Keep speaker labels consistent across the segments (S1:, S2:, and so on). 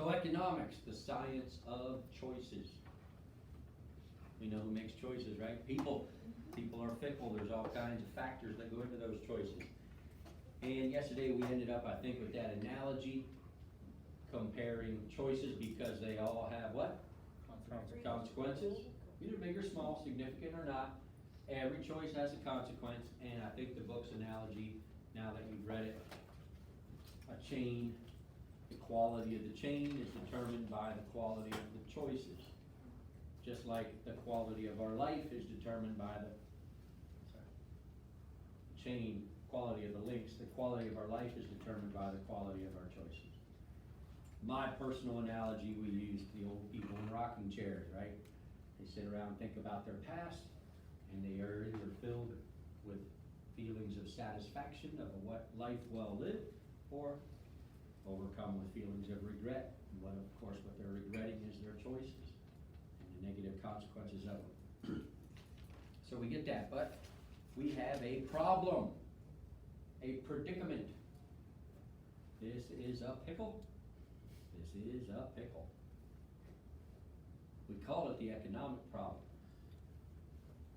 S1: So economics, the science of choices. We know who makes choices, right? People are fickle. There's all kinds of factors that go into those choices. And yesterday we ended up, I think, with that analogy, comparing choices because they all have what? Consequences. Either big or small, significant or not. Every choice has a consequence, and I think the book's analogy, now that you've read it, a chain, the quality of the chain is determined by the quality of the choices. Just like the quality of our life is determined by the chain, quality of the links, the quality of our life is determined by the quality of our choices. My personal analogy, we use the old people in rocking chairs, right? They sit around and think about their past, and they are either filled with feelings of satisfaction of what life well lived, or overcome with feelings of regret. And what, of course, what they're regretting is their choices and the negative consequences of them. So we get that, but we have a problem, a predicament. This is a pickle. This is a pickle. We call it the economic problem.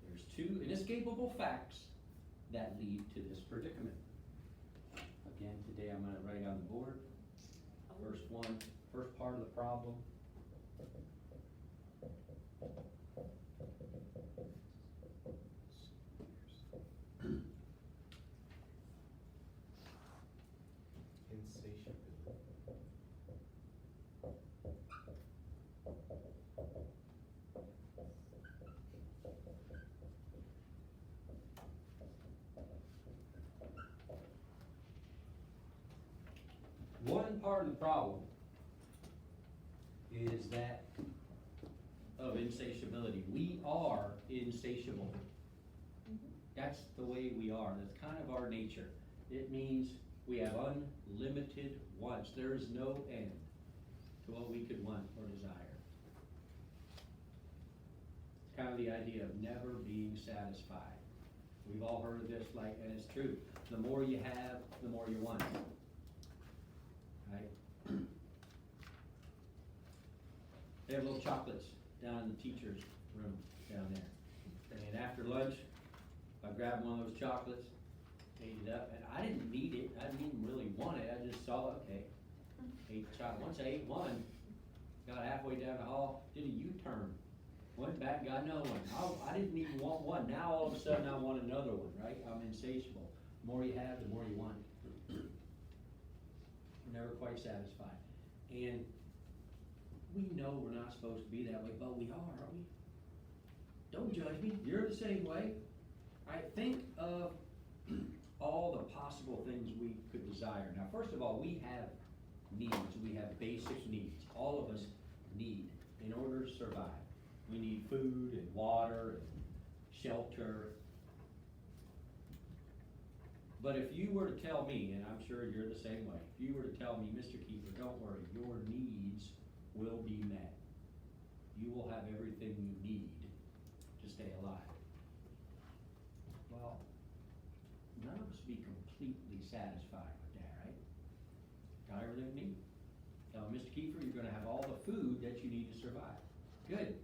S1: There's two inescapable facts that lead to this predicament. Again, today I'm going to write on the board. First part of the problem.
S2: Insatiability.
S1: One part of the problem is that of insatiability. We are insatiable. That's the way we are. That's kind of our nature. It means we have unlimited wants. There is no end to what we could want or desire. It's kind of the idea of never being satisfied. We've all heard of this, like, and it's true. The more you have, the more you want. Right? They have little chocolates down in the teacher's room down there. And after lunch, I grabbed one of those chocolates, ate it up, and I didn't need it. I didn't even really want it. I just saw it, okay. Ate the chocolate. Once I ate one, got halfway down the hall, did a U-turn. Went back and got another one. I didn't even want one. Now all of a sudden I want another one, right? I'm insatiable. The more you have, the more you want. We're never quite satisfied. And we know we're not supposed to be that way, but we are, aren't we? Don't judge me. You're the same way. I think of all the possible things we could desire. Now, first of all, we have needs. We have basic needs. All of us need in order to survive. We need food and water and shelter. But if you were to tell me, and I'm sure you're the same way, if you were to tell me, Mr. Keeper, don't worry, your needs will be met. You will have everything you need to stay alive. Well, none of us would be completely satisfied with that, right? Got everything we need. Tell Mr. Keeper, you're going to have all the food that you need to survive. Good.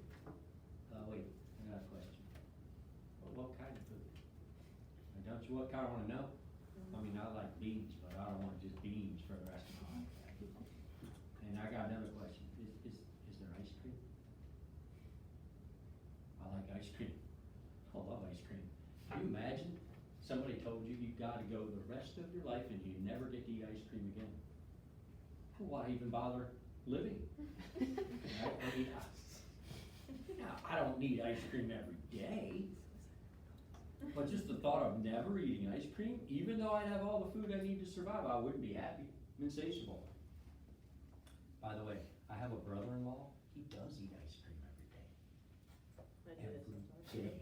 S1: Wait, I got a question. What kind of food? Don't you what kind of want to know? I mean, I like beans, but I don't want just beans for the rest of my life. And I got another question. Is there ice cream? I like ice cream. I love ice cream. Can you imagine somebody told you you got to go the rest of your life and you never get to eat ice cream again? Why even bother living? Right? I mean, I don't need ice cream every day. But just the thought of never eating ice cream, even though I'd have all the food I need to survive, I wouldn't be happy. I'm insatiable. By the way, I have a brother-in-law. He does eat ice cream every day. Every day.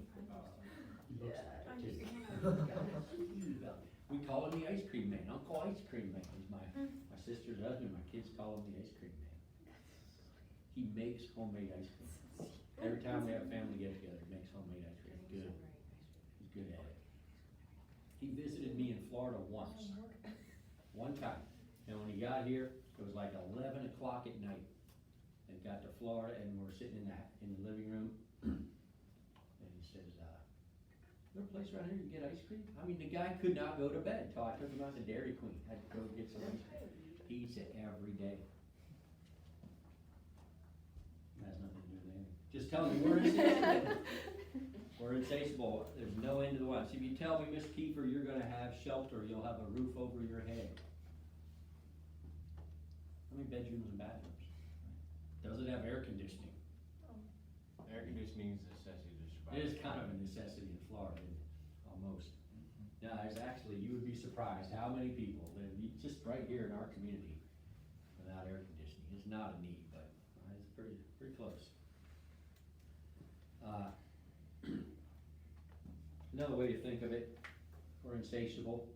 S1: We call him the ice cream man. Uncle Ice Cream Man. He's my sister's husband. My kids call him the ice cream man. He makes homemade ice cream. Every time we have a family get together, he makes homemade ice cream. It's good. He's good at it. He visited me in Florida once. One time. And when he got here, it was like 11 o'clock at night. and got to Florida, and we're sitting in the living room, and he says, "Is there a place around here you can get ice cream?" I mean, the guy could not go to bed until I took him out to Dairy Queen. Had to go get some ice cream. He eats it every day. That has nothing to do with anything. Just tell me we're insatiable. We're insatiable. There's no end to the wants. If you tell me, Miss Kiefer, you're gonna have shelter, you'll have a roof over your head. How many bedrooms and bathrooms? Does it have air conditioning?
S2: Air conditioning is a necessity to survive.
S1: It is kind of a necessity in Florida, isn't it? Almost. Now, it's actually, you would be surprised how many people live just right here in our community without air conditioning. It's not a need, but it's pretty close. Another way to think of it, we're insatiable.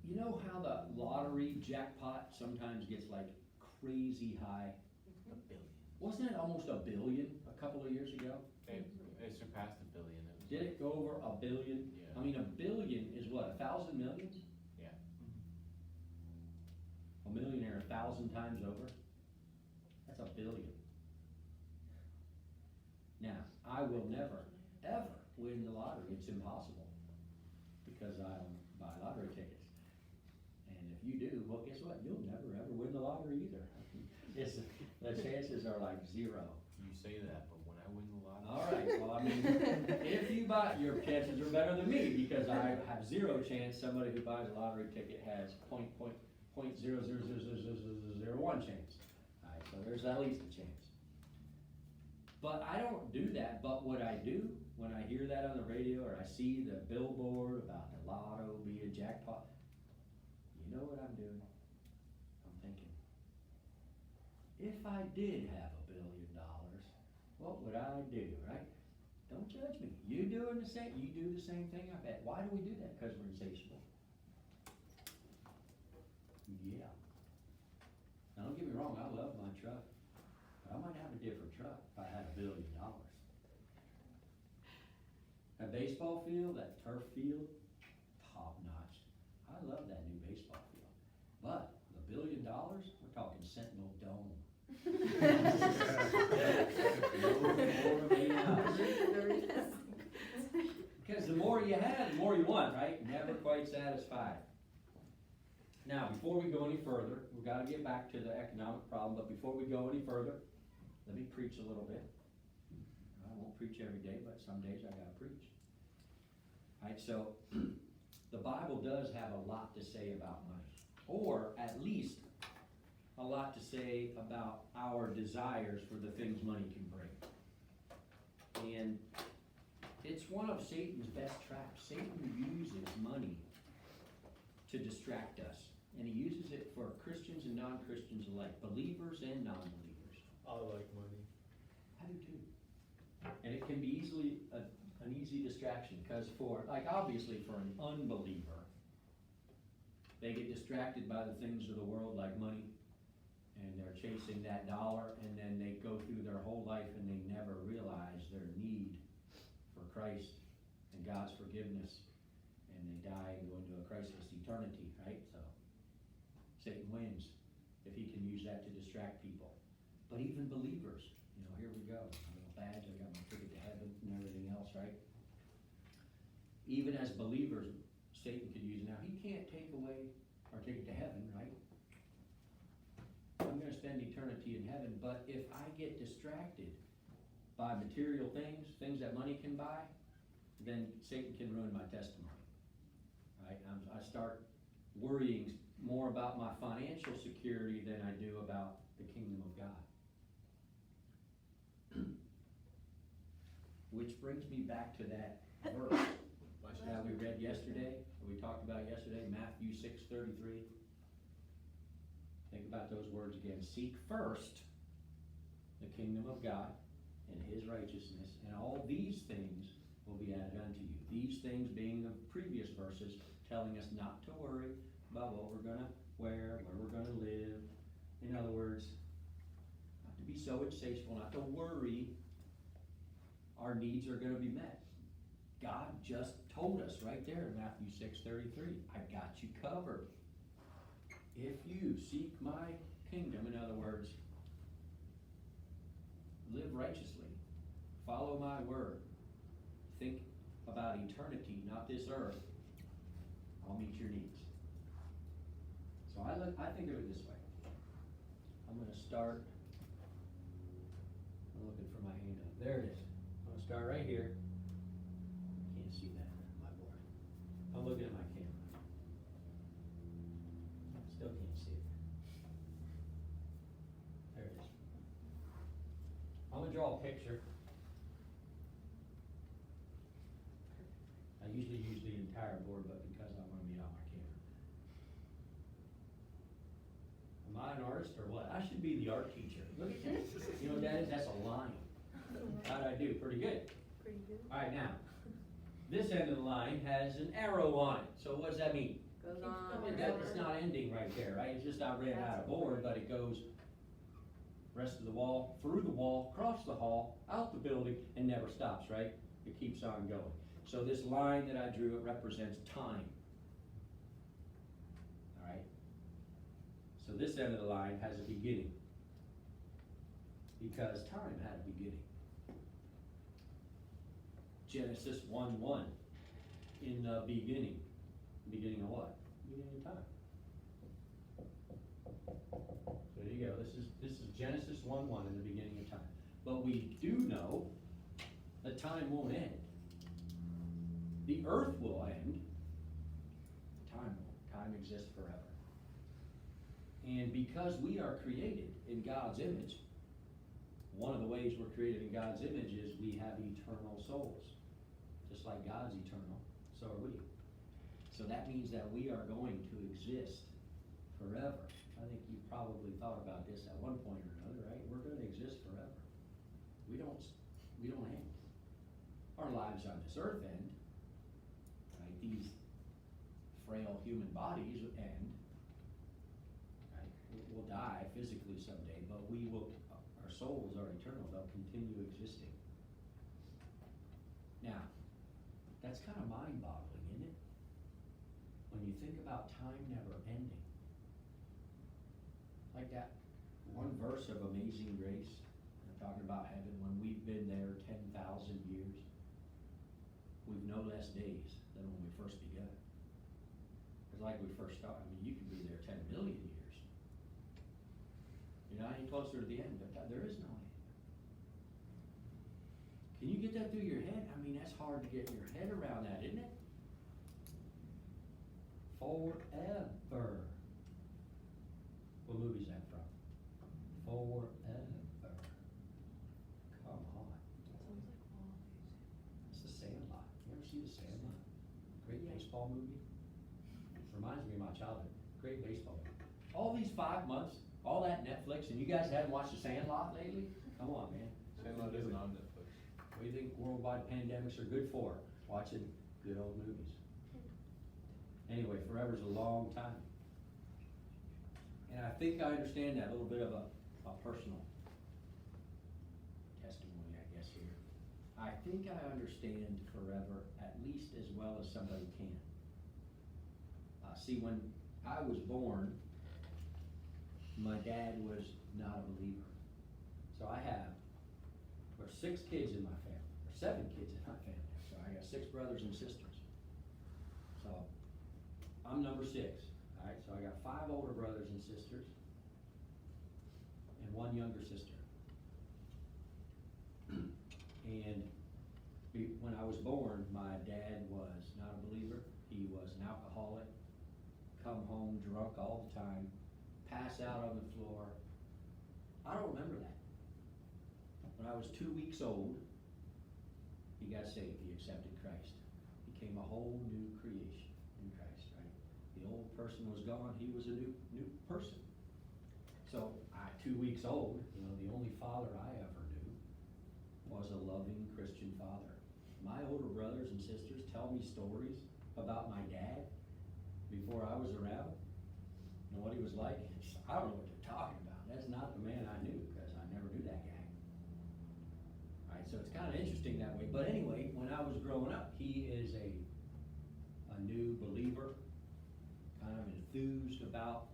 S1: You know how the lottery jackpot sometimes gets like crazy high?
S2: $1 billion.
S1: Wasn't it almost $1 billion a couple of years ago?
S2: It surpassed $1 billion.
S1: Did it go over $1 billion?
S2: Yeah.
S1: I mean, $1 billion is what, 1,000 millions?
S2: Yeah.
S1: A millionaire 1,000 times over? That's $1 billion. Now, I will never, ever win the lottery. It's impossible. Because I don't buy lottery tickets. And if you do, well, guess what? You'll never, ever win the lottery either. The chances are like zero.
S2: You say that, but when I win the lottery.
S1: All right, well, I mean, if you buy, your chances are better than me, because I have zero chance. Somebody who buys a lottery ticket has .0000001 chance. All right, so there's at least a chance. But I don't do that, but what I do, when I hear that on the radio, or I see the billboard about the lotto be a jackpot, you know what I'm doing? I'm thinking, if I did have $1 billion, what would I do, right? Don't judge me. You do the same thing, I bet. Why do we do that? Because we're insatiable. Yeah. Now don't get me wrong, I love my truck, but I might have a different truck if I had $1 billion. That baseball field, that turf field, top notch. I love that new baseball field. But $1 billion, we're talking Sentinel Dome. Because the more you have, the more you want, right? Never quite satisfied. Now, before we go any further, we've got to get back to the economic problem, but before we go any further, let me preach a little bit. I won't preach every day, but some days I got to preach. All right, so the Bible does have a lot to say about money, or at least a lot to say about our desires for the things money can bring. And it's one of Satan's best traps. Satan uses money to distract us. And he uses it for Christians and non-Christians alike, believers and non-believers.
S3: I like money.
S1: I do too. And it can be easily an easy distraction, because obviously for an unbeliever, they get distracted by the things of the world like money, and they're chasing that dollar, and then they go through their whole life and they never realize their need for Christ and God's forgiveness, and they die and go into a Christless eternity, right? So Satan wins if he can use that to distract people. But even believers, here we go. My little badge, I got my ticket to heaven and everything else, right? Even as believers, Satan could use it. Now, he can't take away our ticket to heaven, right? I'm going to spend eternity in heaven, but if I get distracted by material things that money can buy, then Satan can ruin my testimony, right? I start worrying more about my financial security than I do about the kingdom of God. Which brings me back to that verse that we read yesterday, that we talked about yesterday, Matthew 6:33. Think about those words again. Seek first the kingdom of God and his righteousness, and all these things will be added unto you. These things being the previous verses telling us not to worry about what we're going to wear, where we're going to live. In other words, not to be so insatiable, not to worry. Our needs are going to be met. God just told us right there in Matthew 6:33, I got you covered. If you seek my kingdom, in other words, live righteously, follow my word, think about eternity, not this earth, I'll meet your needs. So I think of it this way. I'm gonna start, I'm looking for my hand up. There it is. I'm gonna start right here. Can't see that on my board. I'm looking at my camera. Still can't see it. There it is. I'm gonna draw a picture. I usually use the entire board, but because I wanna be on my camera. Am I an artist or what? I should be the art teacher. Look at that. You know what that is? That's a line. How'd I do? Pretty good.
S3: Pretty good.
S1: Alright, now, this end of the line has an arrow on it. So what does that mean?
S3: Goes Keeps on. going.
S1: It's not ending right there, right? It's just I ran out of board, but it goes rest of the wall, through the wall, across the hall, out the building, and never stops, right? It keeps on going. So this line that I drew, it represents time. Alright? So this end of the line has a beginning. Because time had a beginning. Genesis 1:1. In the beginning. Beginning of what? Beginning of time. So there you go. This is Genesis 1:1 in the beginning of time. But we do know that time won't end. The earth will end. Time won't. Time exists forever. And because we are created in God's image, one of the ways we're created in God's image is we have eternal souls. Just like God's eternal, so are we. So that means that we are going to exist forever. I think you probably thought about this at one point or another, right? We're gonna exist forever. We don't end. Our lives on this earth end, right? These frail human bodies end, right? We'll die physically someday, but our souls are eternal. They'll continue existing. Now, that's kind of mind-boggling, isn't it? When you think about time never ending. Like that one verse of Amazing Grace, talking about heaven, when we've been there 10,000 years, we've no less days than when we first began. It's like we first started. I mean, you could be there 10 million years. You're not any closer to the end, but there is no end. Can you get that through your head? I mean, that's hard to get your head around that, isn't it? Forever. What movie is that from? Forever. Come on.
S3: Sounds like all
S1: It's The Sandlot. You ever see The Sandlot? Great baseball movie. Reminds me of my childhood. Great baseball movie. All these 5 months, all that Netflix, and you guys haven't watched The Sandlot lately? Come on, man.
S2: Sandlot isn't on Netflix.
S1: What do you think worldwide pandemics are good for? Watching good old movies. Anyway, forever's a long time. And I think I understand that, a little bit of a personal testimony, I guess, here. I think I understand forever at least as well as somebody can. See, when I was born, my dad was not a believer. So there's 6 kids in my family, or 7 kids in my family. So I got 6 brothers and sisters. So I'm number 6, all right? So I got 5 older brothers and sisters, and 1 younger sister. And when I was born, my dad was not a believer. He was an alcoholic, come home drunk all the time, pass out on the floor. I don't remember that. When I was 2 weeks old, he got saved, he accepted Christ. Became a whole new creation in Christ, right? The old person was gone, he was a new person. So, 2 weeks old, the only father I ever knew was a loving Christian father. My older brothers and sisters tell me stories about my dad before I was around. You know what he was like? I don't know what they're talking about. That's not the man I knew, because I never knew that guy. Alright, so it's kind of interesting that way. But anyway, when I was growing up, he is a new believer, kind of enthused about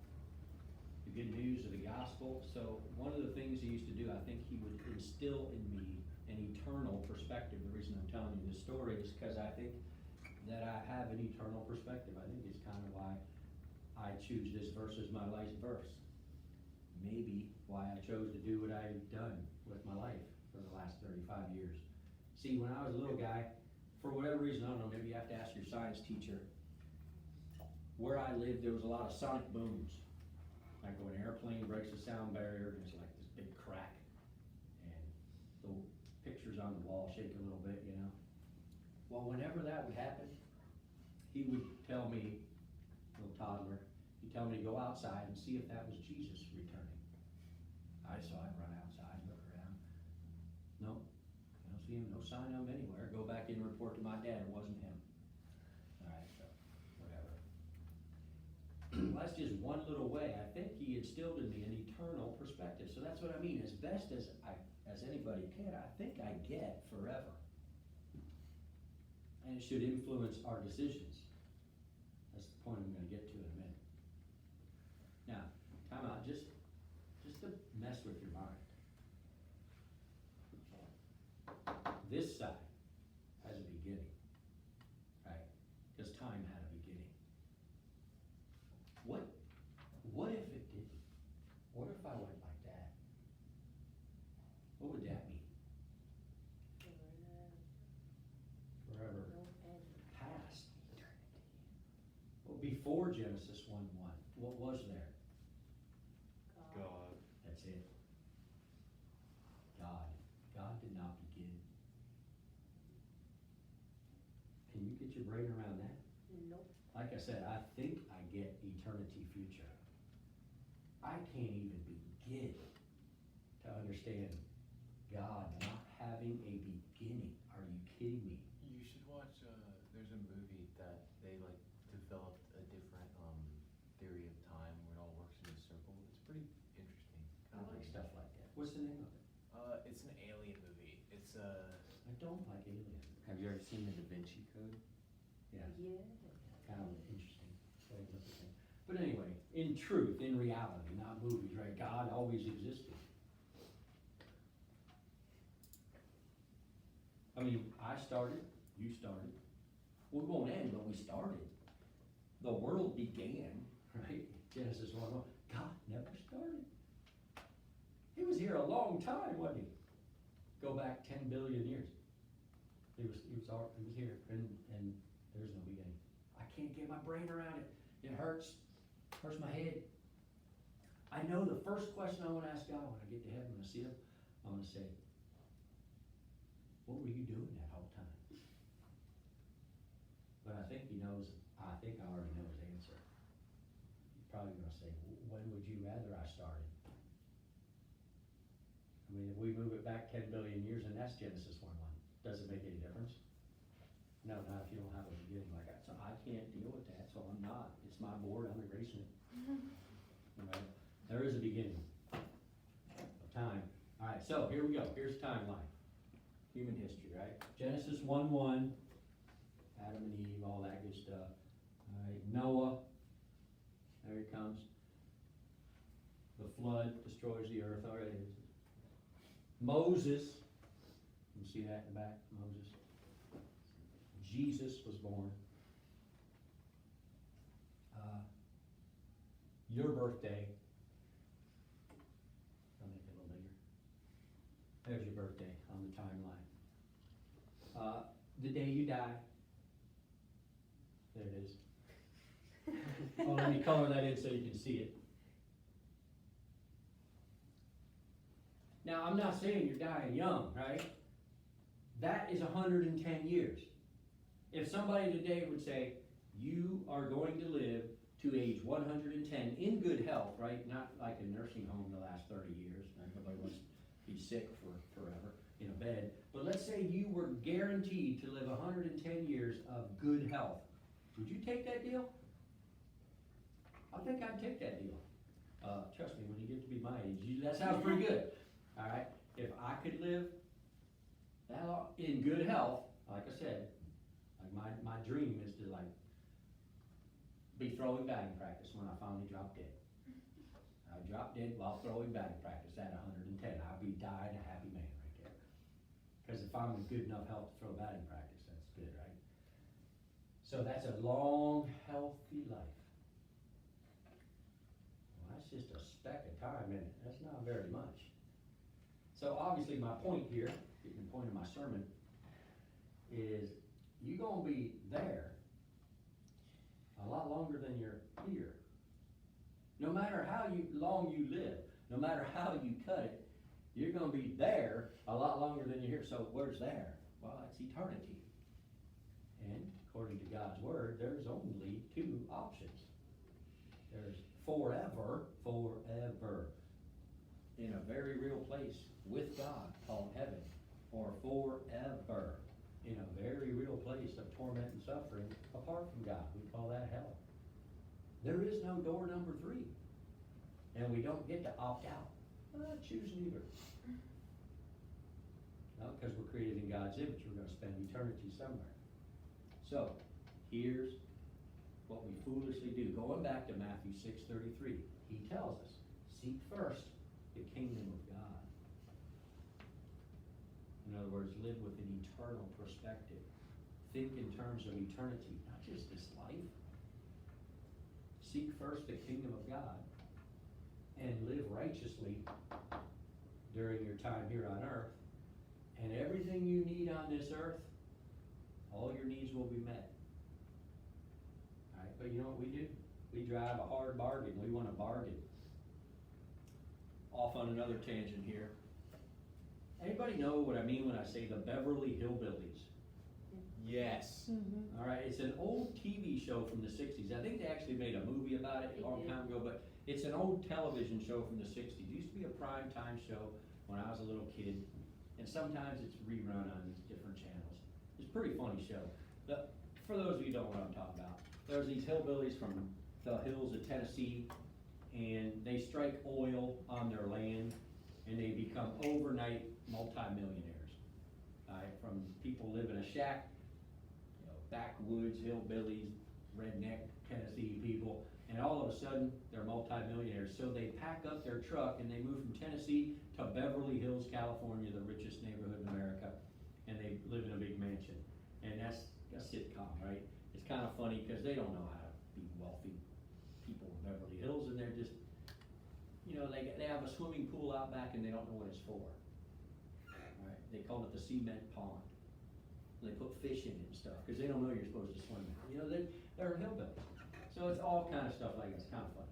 S1: the good news of the gospel. So one of the things he used to do, I think he would instill in me an eternal perspective. The reason I'm telling you this story is because I think that I have an eternal perspective. I think it's kind of why I choose this verse as my life verse. Maybe why I chose to do what I've done with my life for the last 35 years. See, when I was a little guy, for whatever reason, I don't know, maybe you have to ask your science teacher. Where I lived, there was a lot of sonic booms. Like when an airplane breaks the sound barrier, there's like this big crack. And the pictures on the wall shake a little bit, you know. Well, whenever that would happen, he would tell me, little toddler, he'd tell me to go outside and see if that was Jesus returning. I'd run outside, look around. No, I don't see him, no sign of him anywhere. Go back in and report to my dad, it wasn't him. Alright, so, whatever. Well, that's just one little way. I think he instilled in me an eternal perspective. So that's what I mean. As best as anybody can, I think I get forever. And it should influence our decisions. That's the point I'm gonna get to in a minute. Now, time out, just to mess with your mind. This side has a beginning, right? Because time had a beginning. What if it didn't? What if I went like that? What would that mean? Forever. Past. Well, before Genesis 1:1, what was there?
S2: God.
S1: That's it. God. God did not begin. Can you get your brain around that?
S3: Nope.
S1: Like I said, I think I get eternity future. I can't even begin to understand God not having a beginning. Are you kidding me?
S2: You should watch, there's a movie that they like developed a different, theory of time where it all works in a circle. It's pretty interesting.
S1: I like stuff like that. What's the name of it?
S2: It's an alien movie. It's,
S1: I don't like aliens.
S4: Have you ever seen the Da Vinci Code?
S1: Yeah,
S3: Yeah.
S1: kind of interesting way to look at things. But anyway, in truth, in reality, not movies, right? God always existed. I mean, I started, you started. We won't end, but we started. The world began, right? Genesis 1:1. God never started. He was here a long time, wasn't he? Go back 10 billion years. He was here, and there's no beginning. I can't get my brain around it. It hurts my head. I know the first question I want to ask God when I get to heaven and I see him, I'm going to say, what were you doing that whole time? But I think he knows, I think I already know his answer. He's probably going to say, when would you rather I started? I mean, if we move it back 10 billion years, and that's Genesis 1:1, does it make any difference? No, not if you don't have a beginning like that. So I can't deal with that, so I'm not. It's my board, I'm erasing it. Right? There is a beginning of time. All right, so here we go. Here's timeline. Human history, right? Genesis 1:1, Adam and Eve, all that good stuff. All right, Noah, there he comes. The flood destroys the earth. All right, Moses, you see that in the back? Moses. Jesus was born. Your birthday. I'll make it a little bigger. There's your birthday on the timeline. The day you die. There it is. Oh, let me color that in so you can see it. Now, I'm not saying you're dying young, right? That is 110 years. If somebody today would say, you are going to live to age 110 in good health, right? Not like a nursing home the last 30 years. Nobody wants to be sick for forever in a bed. But let's say you were guaranteed to live 110 years of good health. Would you take that deal? I think I'd take that deal. Trust me, when you get to be my age, that sounds pretty good. All right? If I could live that long in good health, like I said, like my dream is to like be throwing batting practice when I finally drop dead. I drop dead while throwing batting practice at 110, I'll be dying a happy man right there. Cause if I'm in good enough health to throw batting practice, that's good, right? So that's a long, healthy life. Well, that's just a speck of time, isn't it? That's not very much. So obviously my point here, getting the point of my sermon, is you gonna be there a lot longer than you're here. No matter how long you live, no matter how you cut it, you're gonna be there a lot longer than you're here. So where's there? Well, it's eternity. And according to God's word, there's only two options. There's forever, in a very real place with God called heaven, or forever in a very real place of torment and suffering apart from God. We call that hell. There is no door number 3. And we don't get to opt out. Choose neither. No, because we're created in God's image. We're going to spend eternity somewhere. So, here's what we foolishly do. Going back to Matthew 6:33, he tells us, seek first the kingdom of God. In other words, live with an eternal perspective. Think in terms of eternity, not just this life. Seek first the kingdom of God and live righteously during your time here on earth. And everything you need on this earth, all your needs will be met. All right, but you know what we do? We drive a hard bargain. We want a bargain. Off on another tangent here. Anybody know what I mean when I say the Beverly Hillbillies?
S2: Yes.
S1: All right, it's an old TV show from the 60s. I think they actually made a movie about it a long time ago, but it's an old television show from the 60s. It used to be a prime time show when I was a little kid, and sometimes it's rerun on these different channels. It's a pretty funny show. But for those of you who don't know what I'm talking about, there's these hillbillies from the hills of Tennessee, and they strike oil on their land, and they become overnight multimillionaires. All right, from people live in a shack, backwoods, hillbillies, redneck Tennessee people, and all of a sudden, they're multimillionaires. So they pack up their truck and they move from Tennessee to Beverly Hills, California, the richest neighborhood in America, and they live in a big mansion. And that's a sitcom, right? It's kind of funny because they don't know how to be wealthy people in Beverly Hills, and they're just, they have a swimming pool out back and they don't know what it's for. Right? They call it the cement pond. They put fish in it and stuff, because they don't know you're supposed to swim in it. They're hillbillies. So it's all kind of stuff like that. It's kind of funny.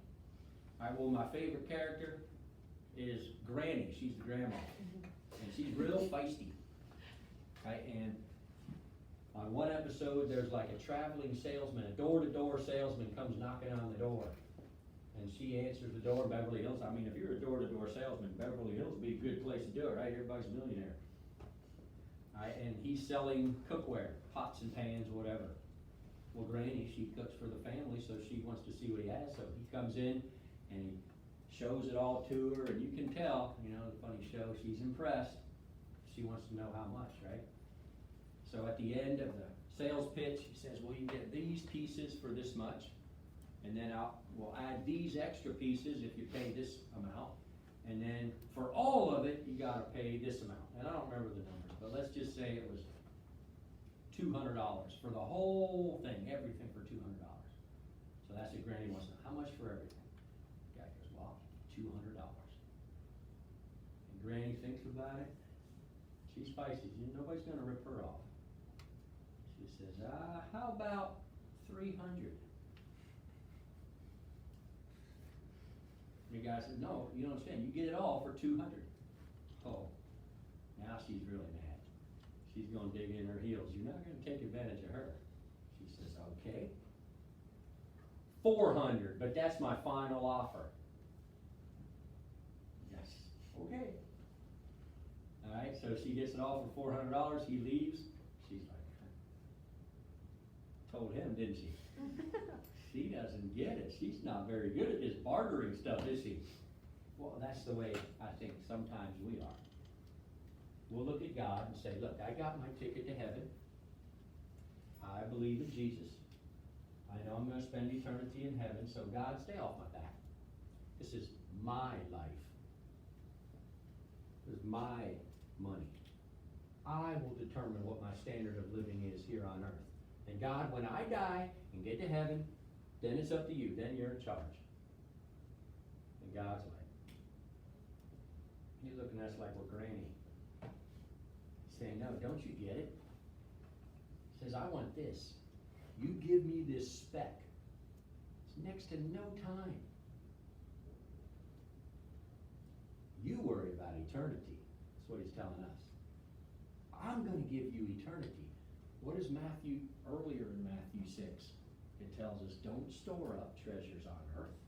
S1: All right, well, my favorite character is Granny. She's the grandma. And she's real feisty. Right, and on one episode, there's like a traveling salesman, a door-to-door salesman comes knocking on the door. And she answers the door in Beverly Hills. I mean, if you're a door-to-door salesman, Beverly Hills would be a good place to do it, right? Everybody's a millionaire. And he's selling cookware, pots and pans, whatever. Well, Granny, she cooks for the family, so she wants to see what he has. So he comes in and he shows it all to her, and you can tell, the funny show, she's impressed. She wants to know how much, right? So at the end of the sales pitch, he says, well, you get these pieces for this much, and then we'll add these extra pieces if you pay this amount, and then for all of it, you gotta pay this amount. And I don't remember the numbers, but let's just say it was $200 for the whole thing, everything for $200. So that's what Granny wants to know. How much for everything? The guy goes, well, $200. And Granny thinks about it. She's feisty. Nobody's gonna rip her off. She says, how about 300? The guy says, no, you don't understand. You get it all for 200. Oh, now she's really mad. She's gonna dig in her heels. You're not gonna take advantage of her. She says, okay. 400, but that's my final offer. Yes, okay. All right, so she gets it all for $400. He leaves. She's like, told him, didn't she? She doesn't get it. She's not very good at this bartering stuff, is she? Well, that's the way I think sometimes we are. We'll look at God and say, look, I got my ticket to heaven. I believe in Jesus. I know I'm going to spend eternity in heaven, so God, stay off my back. This is my life. This is my money. I will determine what my standard of living is here on earth. And God, when I die and get to heaven, then it's up to you. Then you're in charge. And God's like, he's looking at us like we're granny. He's saying, no, don't you get it? He says, I want this. You give me this speck. It's next to no time. You worry about eternity. That's what he's telling us. I'm going to give you eternity. What is Matthew, earlier in Matthew 6, it tells us, don't store up treasures on earth,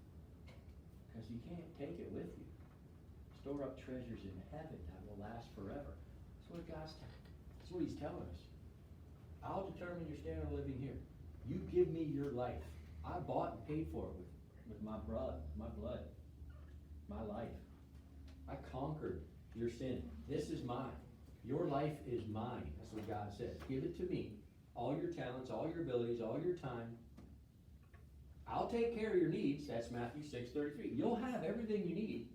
S1: because you can't take it with you. Store up treasures in heaven that will last forever. That's what that's what he's telling us. I'll determine your standard of living here. You give me your life. I bought and paid for it with my blood, my life. I conquered your sin. This is mine. Your life is mine. That's what God says. Give it to me. All your talents, all your abilities, all your time. I'll take care of your needs. That's Matthew 6:33. You'll have everything you need.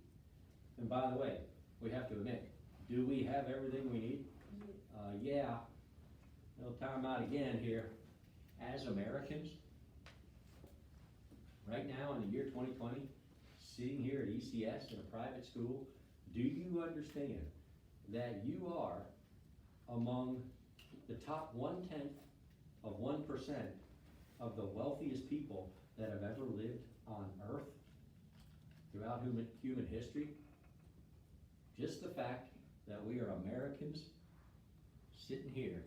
S1: And by the way, we have to admit, do we have everything we need? Yeah. No time out again here. As Americans, right now in the year 2020, sitting here at ECS in a private school, do you understand that you are among the top 1/10 of 1% of the wealthiest people that have ever lived on earth throughout human history? Just the fact that we are Americans sitting here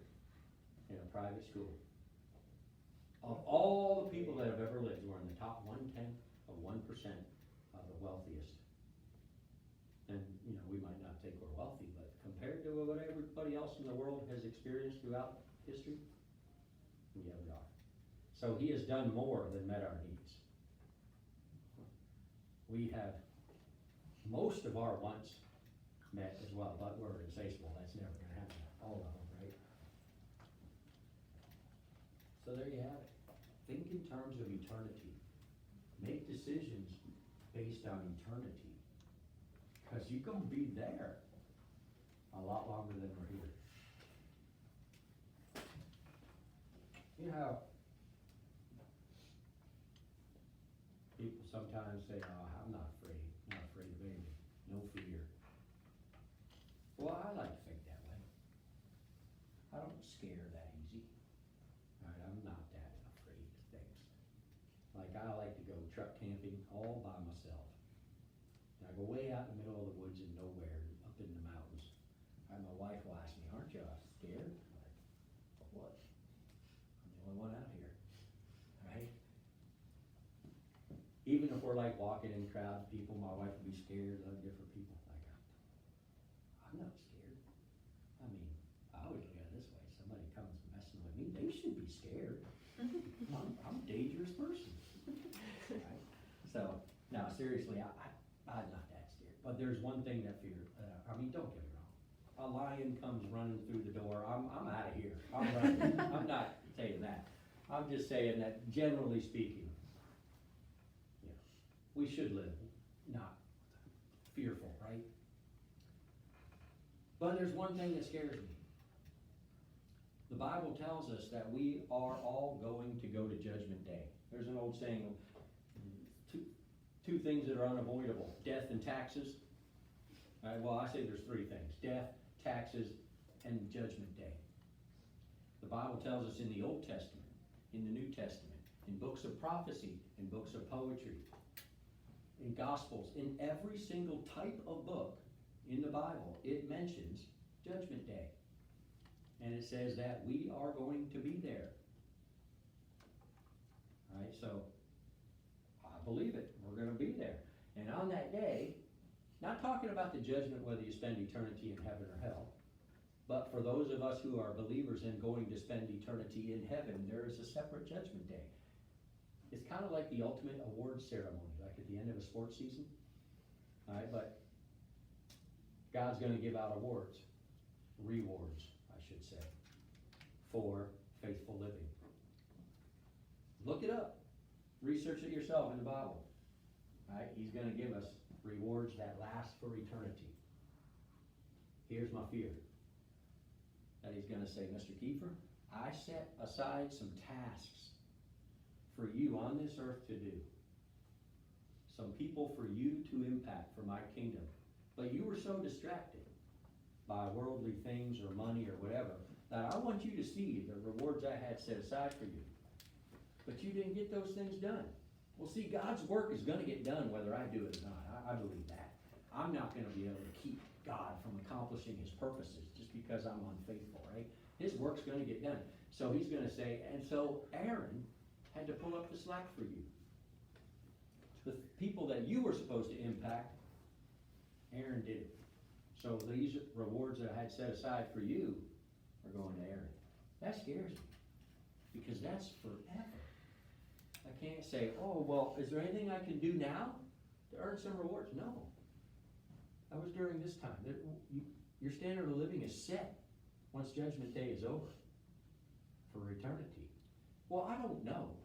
S1: in a private school. Of all the people that have ever lived, we're in the top 1/10 of 1% of the wealthiest. And, we might not think we're wealthy, but compared to what everybody else in the world has experienced throughout history, yeah, we are. So he has done more than met our needs. We have most of our wants met as well, but we're insatiable. That's never going to happen. All of them, right? So there you have it. Think in terms of eternity. Make decisions based on eternity. Because you're going to be there a lot longer than we're here. You know how people sometimes say, oh, I'm not afraid of anything. No fear. Well, I like to think that way. I don't scare that easy. Right, I'm not that afraid of things. Like, I like to go truck camping all by myself. And I go way out in the middle of the woods and nowhere, up in the mountains. And my wife will ask me, aren't you scared? I'm like, what? I'm the only one out here, right? Even if we're like walking in crowds of people, my wife will be scared of different people. Like, I'm not scared. I mean, I always look at it this way. Somebody comes messing with me, they should be scared. I'm a dangerous person. Right? So, no, seriously, I'm not that scared. But there's one thing that don't get me wrong. A lion comes running through the door, I'm out of here. I'm running. I'm not saying that. I'm just saying that generally speaking, we should live not fearful, right? But there's one thing that scares me. The Bible tells us that we are all going to go to Judgment Day. There's an old saying, two things that are unavoidable, death and taxes. Well, I say there's three things, death, taxes, and Judgment Day. The Bible tells us in the Old Testament, in the New Testament, in books of prophecy, in books of poetry, in Gospels, in every single type of book in the Bible, it mentions Judgment Day. And it says that we are going to be there. All right, so I believe it. We're going to be there. And on that day, not talking about the judgment whether you spend eternity in heaven or hell, but for those of us who are believers and going to spend eternity in heaven, there is a separate judgment day. It's kind of like the ultimate award ceremony, like at the end of a sports season. All right, but God's going to give out awards, rewards, I should say, for faithful living. Look it up. Research it yourself in the Bible. right? He's gonna give us rewards that last for eternity. Here's my fear. That he's gonna say, Mr. Kiefer, I set aside some tasks for you on this earth to do. Some people for you to impact for my kingdom. But you were so distracted by worldly things or money or whatever, that I want you to see the rewards I had set aside for you. But you didn't get those things done. Well, see, God's work is gonna get done whether I do it or not. I believe that. I'm not gonna be able to keep God from accomplishing his purposes just because I'm unfaithful, right? His work's gonna get done. So he's gonna say, and so Aaron had to pull up the slack for you. The people that you were supposed to impact, Aaron did it. So these rewards that I had set aside for you are going to Aaron. That scares me, because that's forever. I can't say, oh, well, is there anything I can do now to earn some rewards? No. That was during this time. Your standard of living is set once Judgment Day is over for eternity. Well, I don't know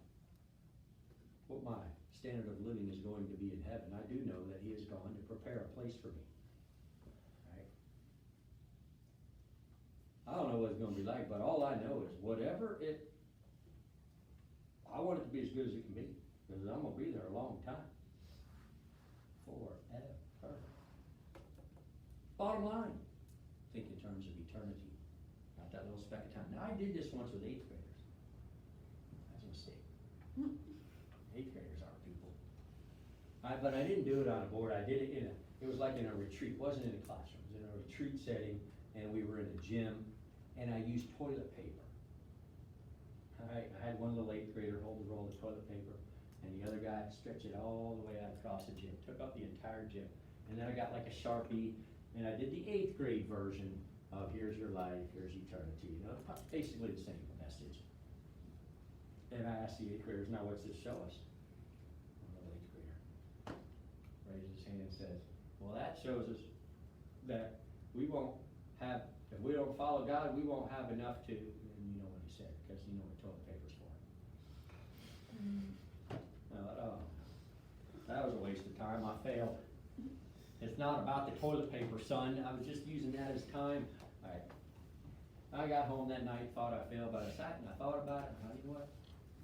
S1: what my standard of living is going to be in heaven. I do know that he has gone to prepare a place for me. Right? I don't know what it's going to be like, but all I know is I want it to be as good as it can be, because I'm going to be there a long time. Forever. Bottom line, think in terms of eternity, not that little speck of time. Now, I did this once with 8th graders. That's a mistake. 8th graders aren't people. But I didn't do it on a board. I did it it was like in a retreat. It wasn't in a classroom. It was in a retreat setting, and we were in a gym, and I used toilet paper. I had one little 8th grader hold the roll of toilet paper, and the other guy stretched it all the way out across the gym. Took up the entire gym. And then I got like a Sharpie, and I did the 8th grade version of here's your life, here's eternity. You know, basically the same message. And I asked the 8th graders, now what's this show us? One little 8th grader raises his hand and says, well, that shows us that we won't have, if we don't follow God, we won't have enough to, and you know what he said, because you know what toilet paper's for. That was a waste of time. I failed. It's not about the toilet paper, son. I was just using that as time. All right. I got home that night, thought I failed, but I sat and I thought about it, and you know what?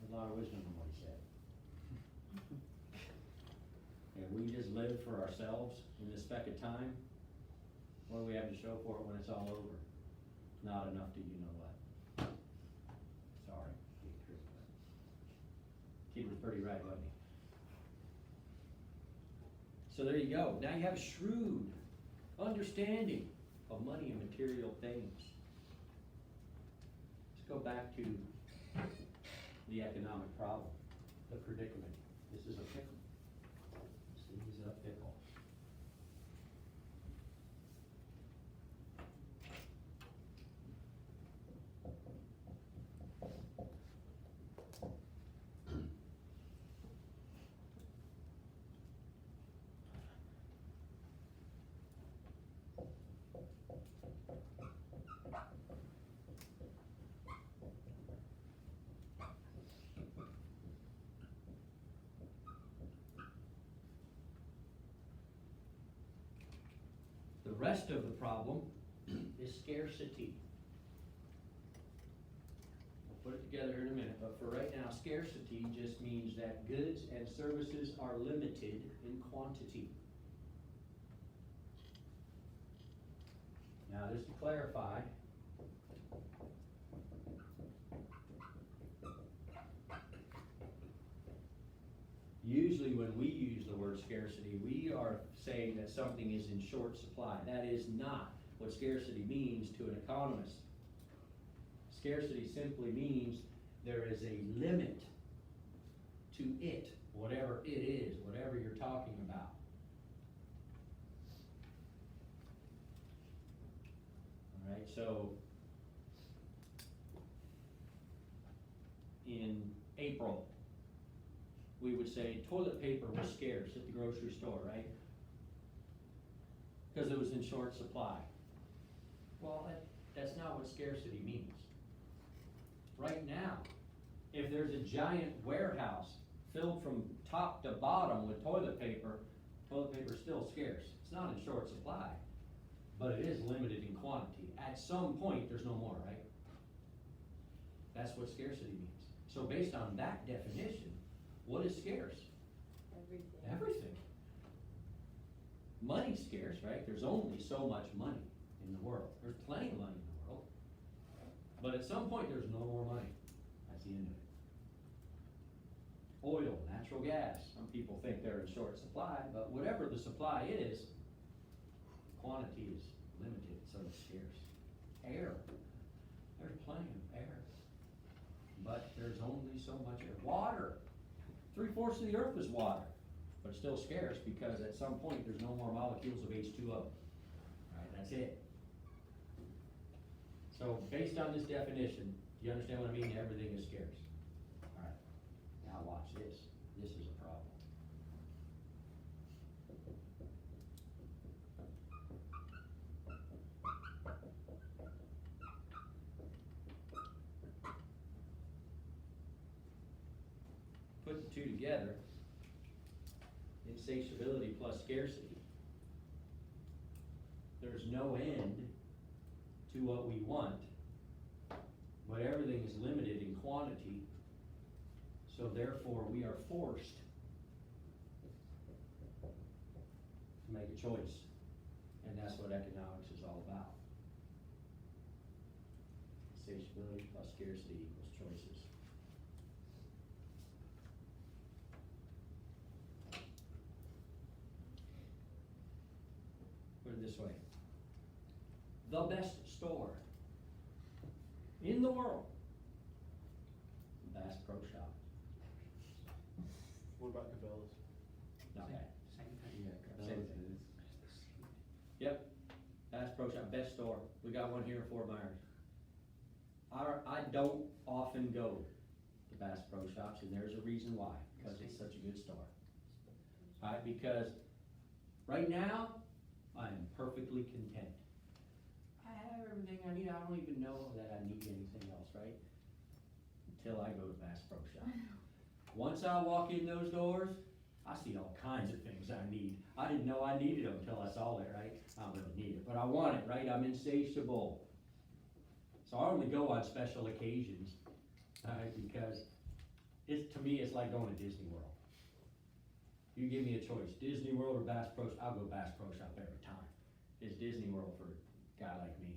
S1: There's a lot of wisdom in what he said. And we just live for ourselves in this speck of time. What do we have to show for it when it's all over? Not enough to you know what. Sorry. Kid was pretty right, wasn't he? So there you go. Now you have a shrewd understanding of money and material things. Let's go back to the economic problem, the predicament. This is a pickle. This is a pickle. The rest of the problem is scarcity. We'll put it together here in a minute, but for right now, scarcity just means that goods and services are limited in quantity. Now, just to clarify, usually when we use the word scarcity, we are saying that something is in short supply. That is not what scarcity means to an economist. Scarcity simply means there is a limit to it, whatever it is, whatever you're talking about. All right, so in April, we would say toilet paper was scarce at the grocery store, right? Because it was in short supply. Well, that's not what scarcity means. Right now, if there's a giant warehouse filled from top to bottom with toilet paper is still scarce. It's not in short supply, but it is limited in quantity. At some point, there's no more, right? That's what scarcity means. So based on that definition, what is scarce?
S3: Everything.
S1: Everything. Money's scarce, right? There's only so much money in the world. There's plenty of money in the world. But at some point, there's no more money. That's the end of it. Oil, natural gas, some people think they're in short supply, but whatever the supply is, quantity is limited, so it's scarce. Air, there's plenty of air, but there's only so much air. Water, 3/4 of the earth is water, but still scarce because at some point there's no more molecules of H2O. Right, that's it. So based on this definition, do you understand what I mean? Everything is scarce. Alright, now watch this. This is a problem. Put the two together, insatiability plus scarcity. There's no end to what we want, but everything is limited in quantity, so therefore we are forced to make a choice, and that's what economics is all about. Insatiability plus scarcity equals choices. Put it this way. The best store in the world, Bass Pro Shop.
S2: What about Cabela's?
S1: Not bad.
S4: Yeah,
S1: Same
S4: Cabela's
S1: thing.
S4: is.
S1: Yep, Bass Pro Shop, best store. We got one here in Fort Myers. I don't often go to Bass Pro Shops, and there's a reason why, because it's such a good store. Alright, because right now, I am perfectly content. I have everything I need, I don't even know that I need anything else, right? Until I go to Bass Pro Shop. Once I walk in those doors, I see all kinds of things I need. I didn't know I needed them until I saw it, right? I don't really need it, but I want it, right? I'm insatiable. So I only go on special occasions, because to me, it's like going to Disney World. You give me a choice, Disney World or Bass Pro Shop, I'll go Bass Pro Shop every time. It's Disney World for a guy like me.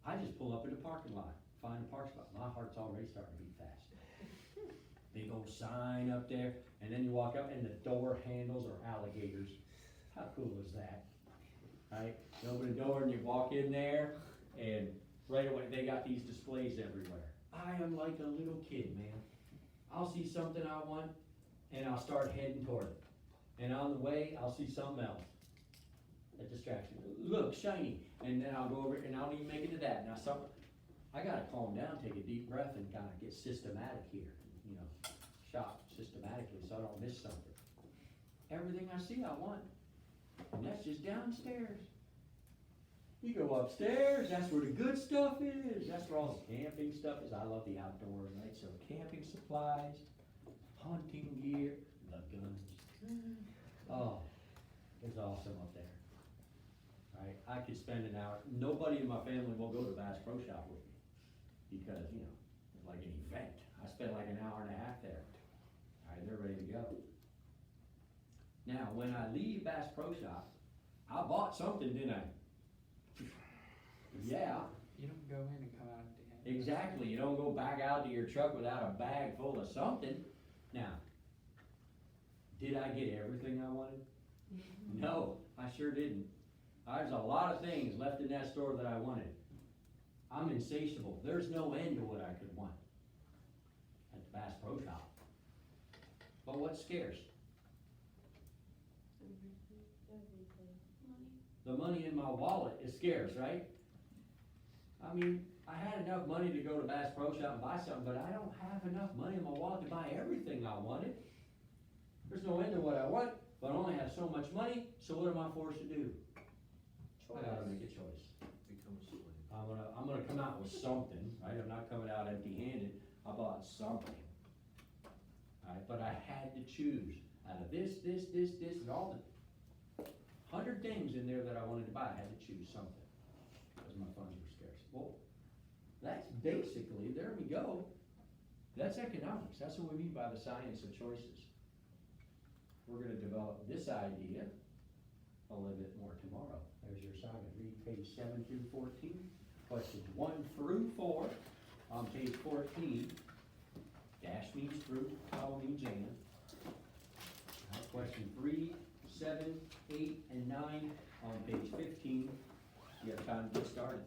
S1: I just pull up in the parking lot, find a park spot, my heart's already starting to beat fast. Big old sign up there, and then you walk up and the door handles are alligators. How cool is that? Right? You open the door and you walk in there, and right away they got these displays everywhere. I am like a little kid, man. I'll see something I want, and I'll start heading toward it. And on the way, I'll see something else. A distraction. Look, shiny. And then I'll go over and I don't even make it to that. Now I gotta calm down, take a deep breath and kinda get systematic here, you know, shop systematically so I don't miss something. Everything I see I want, and that's just downstairs. You go upstairs, that's where the good stuff is. That's where all the camping stuff is. I love the outdoors, right? So camping supplies, hunting gear, the guns. Oh, it's awesome up there. Right? I could spend an hour, nobody in my family will go to Bass Pro Shop with me because, you know, it's like an event. I spend like an hour and a half there. All right, they're ready to go. Now, when I leave Bass Pro Shop, I bought something, didn't I? Yeah,
S5: You don't go in and come out empty-handed.
S1: exactly. You don't go back out to your truck without a bag full of something. Now, did I get everything I wanted? No, I sure didn't. There's a lot of things left in that store that I wanted. I'm insatiable. There's no end to what I could want at the Bass Pro Shop. But what's scarce?
S3: Everything. Money.
S1: The money in my wallet is scarce, right? I mean, I had enough money to go to Bass Pro Shop and buy something, but I don't have enough money in my wallet to buy everything I wanted. There's no end to what I want, but I only have so much money, so what am I forced to do? I gotta make a choice.
S2: Become a slave.
S1: I'm gonna come out with something, right? I'm not coming out empty-handed. I bought something. but I had to choose out of this, and all the 100 things in there that I wanted to buy, I had to choose something, because my funds were scarce. Well, that's basically, there we go. That's economics, that's what we mean by the science of choices. We're gonna develop this idea a little bit more tomorrow. There's your assignment, read page 7 through 14, questions 1 through 4 on page 14. Dash means through, comma means and. Question 3, 7, 8, and 9 on page 15. You have time to get started.